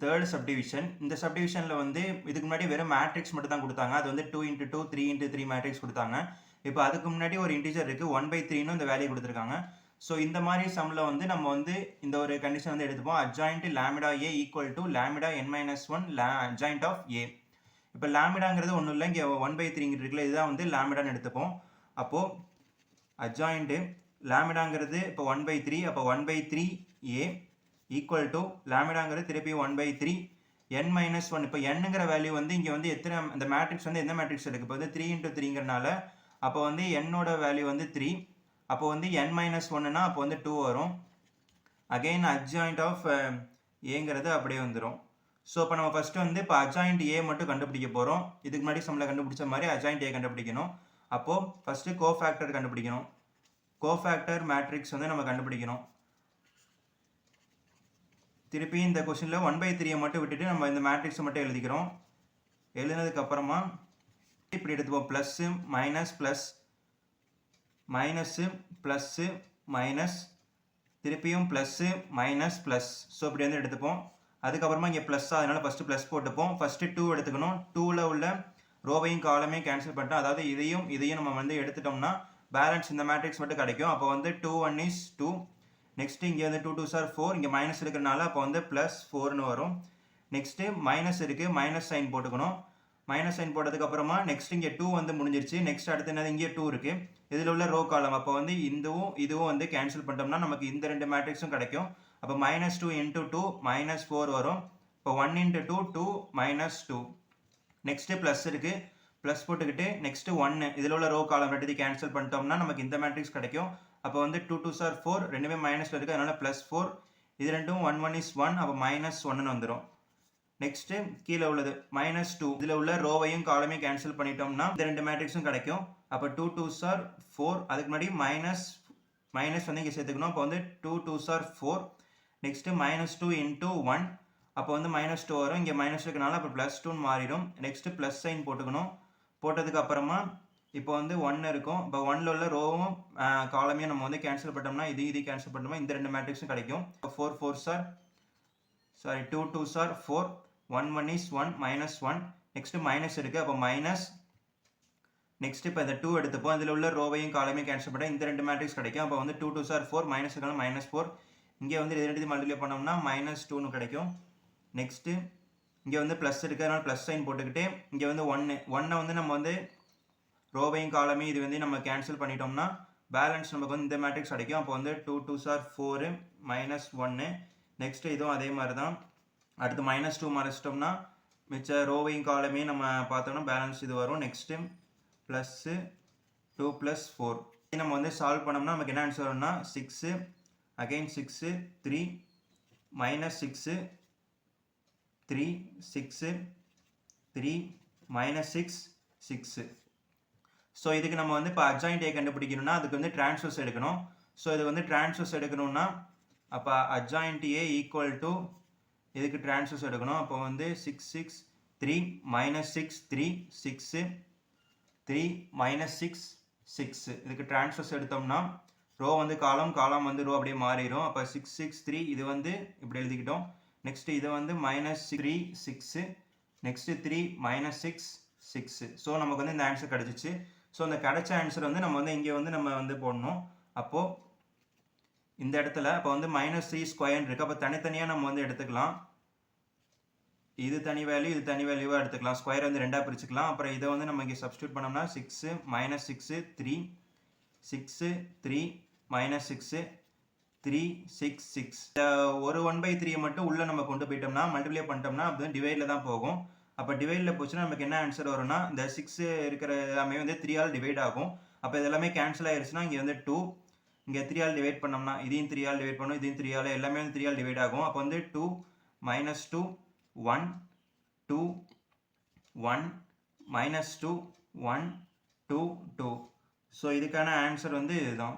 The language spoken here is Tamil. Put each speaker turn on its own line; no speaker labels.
Third subdivision. இந்த சப்டிவிஷனில் வந்து இதுக்கு முன்னாடி வெறும் மேட்ரிக்ஸ் மட்டும் தான் கொடுத்தாங்க. அது வந்து 2x2 3x3 மேட்ரிக்ஸ் கொடுத்தாங்க. இப்போ அதுக்கு முன்னாடி ஒரு இன்டிஜர் இருக்குது 1/3ன்னு இந்த வேல்யூ கொடுத்துருக்காங்க. ஸோ இந்த மாதிரி சம்மில் வந்து நம்ம வந்து இந்த ஒரு கண்டிஷன் வந்து எடுத்துப்போம். Adjoint lambda A equal to lambda n-1 adjoint of A. இப்போ லாமிடாங்கிறது ஒன்றும் இல்லை, இங்கே 1/3 இருக்குல்ல, இதுதான் வந்து லாமிடான்னு எடுத்துப்போம். அப்போது அட்ஜாயிண்ட்டு லாமிடாங்கிறது இப்போ 1/3, அப்போ 1/3 ஏ ஈக்குவல் டு லாமிடாங்கிறது திருப்பி 1/3 n-1. இப்போ என்னங்கிற வேல்யூ வந்து இங்கே வந்து எத்தனை, இந்த மேட்ரிக்ஸ் வந்து எந்த மேட்ரிக்ஸ் இருக்குது, இப்போ வந்து 3x3ங்கிறனால அப்போ வந்து என்னோட வேல்யூ வந்து 3, அப்போ வந்து n-1னா அப்போ வந்து 2 வரும். அகெயின் அட்ஜாயிண்ட் ஆஃப் ஏங்கிறது அப்படியே வந்துடும். ஸோ இப்போ நம்ம ஃபஸ்ட்டு வந்து இப்போ அட்ஜாயிண்ட் ஏ மட்டும் கண்டுபிடிக்க போகிறோம். இதுக்கு முன்னாடி சம்மில் கண்டுபிடிச்ச மாதிரி அட்ஜாயிண்ட் ஏ கண்டுபிடிக்கணும். அப்போது ஃபஸ்ட்டு கோஃபேக்டர் கண்டுபிடிக்கணும். கோஃபேக்டர் மேட்ரிக்ஸ் வந்து நம்ம கண்டுபிடிக்கணும். திருப்பி இந்த கொஸ்டினில் 1/3 மட்டும் விட்டுட்டு நம்ம இந்த மேட்ரிக்ஸை மட்டும் எழுதிக்கிறோம். எழுதினதுக்கப்புறமா இப்படி எடுத்துப்போம். Plus minus plus minus plus minus திருப்பியும் ப்ளஸ்ஸு மைனஸ் ப்ளஸ். ஸோ இப்படி வந்து எடுத்துப்போம். அதுக்கப்புறமா இங்கே ப்ளஸ், அதனால் ஃபஸ்ட்டு ப்ளஸ் போட்டுப்போம். ஃபஸ்ட்டு 2 எடுத்துக்கணும். 2ல் உள்ள ரோவையும் காலமையும் கேன்சல் பண்ணிட்டோம். அதாவது இதையும் நம்ம வந்து எடுத்துட்டோம்னா பேலன்ஸ் இந்த மேட்ரிக்ஸ் மட்டும் கிடைக்கும். அப்போ வந்து 2 1 is 2. நெக்ஸ்ட்டு இங்கே வந்து 2 2s are 4. இங்கே மைனஸ் இருக்கிறனால அப்போ வந்து +4ன்னு வரும். நெக்ஸ்ட்டு மைனஸ் இருக்குது, மைனஸ் சைன் போட்டுக்கணும். மைனஸ் சைன் போட்டதுக்கப்புறமா நெக்ஸ்ட் இங்கே 2 வந்து முடிஞ்சிருச்சு. நெக்ஸ்ட் அடுத்து என்னது, இங்கே 2 இருக்குது. இதில் உள்ள ரோ காலம் அப்போ வந்து இதுவும் வந்து கேன்சல் பண்ணிட்டோம்னா நமக்கு இந்த 2 மேட்ரிக்ஸும் கிடைக்கும். அப்போ -2 × 2 -4 வரும். இப்போ 1 × 2 2 -2. நெக்ஸ்ட்டு ப்ளஸ் இருக்குது, ப்ளஸ் போட்டுக்கிட்டு நெக்ஸ்ட்டு 1 இதில் உள்ள ரோ காலம் ரெண்டு கேன்சல் பண்ணிட்டோம்னா நமக்கு இந்த மேட்ரிக்ஸ் கிடைக்கும். அப்போ வந்து 2 2s are 4, ரெண்டுமே மைனஸில் இருக்குது, அதனால் +4. இது ரெண்டும் 1 1 is 1, அப்போ -1ன்னு வந்துடும். நெக்ஸ்ட்டு கீழே உள்ளது -2, இதில் உள்ள ரோவையும் காலமையும் கேன்சல் பண்ணிட்டோம்னா இந்த 2 மேட்ரிக்ஸும் கிடைக்கும். அப்போ 2 2s are 4, அதுக்கு முன்னாடி மைனஸ் வந்து இங்கே சேர்த்துக்கணும். அப்போ வந்து 2 2s are 4. நெக்ஸ்ட்டு -2 × 1, அப்போ வந்து -2 வரும். இங்கே மைனஸ் இருக்கனால அப்போ +2ன்னு மாறிடும். நெக்ஸ்ட்டு ப்ளஸ் சைன் போட்டுக்கணும். போட்டதுக்கு அப்புறமா இப்போ வந்து 1 இருக்கும். இப்போ 1ல் உள்ள ரோவும் காலமையும் நம்ம வந்து கேன்சல் பண்ணிட்டோம்னா இது கேன்சல் பண்ணிட்டோம்னா இந்த 2 மேட்ரிக்ஸும் கிடைக்கும். 4 4s are 2 2s are 4, 1 1 is 1 -1. Next minus இருக்குது, அப்போ மைனஸ். நெக்ஸ்ட்டு இப்போ இந்த 2 எடுத்துப்போம். இதில் உள்ள ரோவையும் காலமையும் கேன்சல் பண்ணால் இந்த 2 மேட்ரிக்ஸ் கிடைக்கும். அப்போ வந்து 2 2s are 4, மைனஸ் இருக்காலும் -4. இங்கே வந்து இது ரெண்டுத்தையும் மல்டிப்ளை பண்ணோம்னா -2ன்னு கிடைக்கும். நெக்ஸ்ட்டு இங்கே வந்து ப்ளஸ் இருக்குது, அதனால் ப்ளஸ் சைன் போட்டுக்கிட்டு இங்கே வந்து 1 வந்து நம்ம வந்து ரோவையும் காலமையும் இது வந்து நம்ம கேன்சல் பண்ணிட்டோம்னா பேலன்ஸ் நமக்கு வந்து இந்த மேட்ரிக்ஸ் கிடைக்கும். அப்போ வந்து 2 2s are 4 -1. நெக்ஸ்ட்டு இதுவும் அதே மாதிரி தான். அடுத்து -2 மறைச்சிட்டோம்னா மிச்ச ரோவையும் காலமையும் நம்ம பார்த்தோம்னா பேலன்ஸ் இது வரும். நெக்ஸ்ட்டு ப்ளஸ்ஸு 2 + 4 நம்ம வந்து சால்வ் பண்ணோம்னா நமக்கு என்ன ஆன்சர் வரும்னா 6, அகெயின் 6 3 -6 3 6 3 -6 6. ஸோ இதுக்கு நம்ம வந்து இப்போ அட்ஜாயிண்ட் ஏ கண்டுபிடிக்கணும்னா அதுக்கு வந்து டிரான்ஸ்வர்ஸ் எடுக்கணும். ஸோ இது வந்து டிரான்ஸ்வர்ஸ் எடுக்கணும்னா அப்போ அட்ஜாயிண்ட் ஏ ஈக்குவல் டு இதுக்கு டிரான்ஸ்வர்ஸ் எடுக்கணும். அப்போ வந்து 6 6 3 -6 3 6 3 -6 6. இதுக்கு டிரான்ஸ்வர்ஸ் எடுத்தோம்னா ரோ வந்து காலம் வந்து ரோ அப்படியே மாறிடும். அப்போ 6 6 3 இது வந்து இப்படி எழுதிக்கிட்டோம். நெக்ஸ்ட் இது வந்து -3 6, நெக்ஸ்ட் 3 -6 6. ஸோ நமக்கு வந்து இந்த ஆன்சர் கிடச்சிச்சு. ஸோ அந்த கிடைச்ச ஆன்சர் வந்து நம்ம வந்து இங்கே வந்து நம்ம வந்து போடணும். அப்போது இந்த இடத்துல அப்போ வந்து -3² இருக்குது. அப்போ தனித்தனியாக நம்ம வந்து எடுத்துக்கலாம். இது தனி வேல்யூ, இது தனி வேல்யூவாக எடுத்துக்கலாம். ஸ்கொயர் வந்து 2ஆக பிரிச்சுக்கலாம். அப்புறம் இதை வந்து நம்ம இங்கே சப்ஸ்டியூட் பண்ணோம்னா 6 -6 3 6 3 -6 3 6 6. ஒரு 1/3 மட்டும் உள்ளே நம்ம கொண்டு போயிட்டோம்னா மல்டிப்ளை பண்ணிட்டோம்னா அப்போ டிவைடில் தான் போகும். அப்போ டிவைடில் போச்சுன்னா நமக்கு என்ன ஆன்சர் வரும்னா இந்த 6 இருக்கிற எல்லாமே வந்து 3ஆல் டிவைட் ஆகும். அப்போ இது எல்லாமே கேன்சல் ஆயிடுச்சுன்னா இங்கே வந்து 2, இங்கே 3ஆல் டிவைட் பண்ணோம்னா இதையும் 3ஆல் டிவைட் பண்ணணும், இதையும் 3ஆல், எல்லாமே வந்து 3ஆல் டிவைட் ஆகும். அப்போ வந்து 2 -2 1 2 1 -2 1 2 2. ஸோ இதுக்கான ஆன்சர் வந்து இதுதான்.